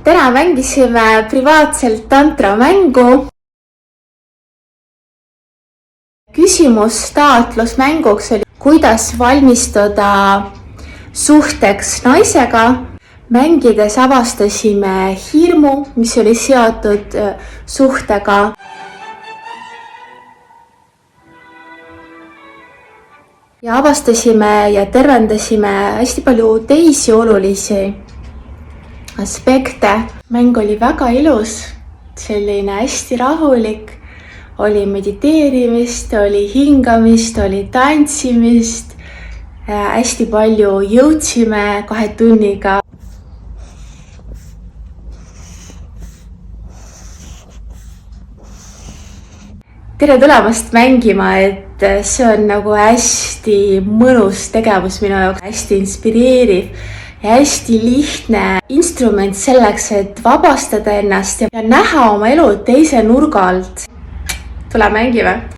täna mängisime privaatselt tantramängu. Küsimus taatlusmänguks oli, kuidas valmistuda suhteks naisega. Mängides avastasime hirmu, mis oli seotud suhtega. Ja avastasime ja tervendasime hästi palju teisi olulisi aspekte. Mäng oli väga ilus, selline hästi rahulik. Oli mediteerimist, oli hingamist, oli tantsimist. Hästi palju jõudsime 2 tunniga. Tere tulemast mängima, et see on nagu hästi mõnus tegevus minu jaoks, hästi inspireeriv ja hästi lihtne instrument selleks, et vabastada ennast ja näha oma elu teise nurga alt. Tule mängime!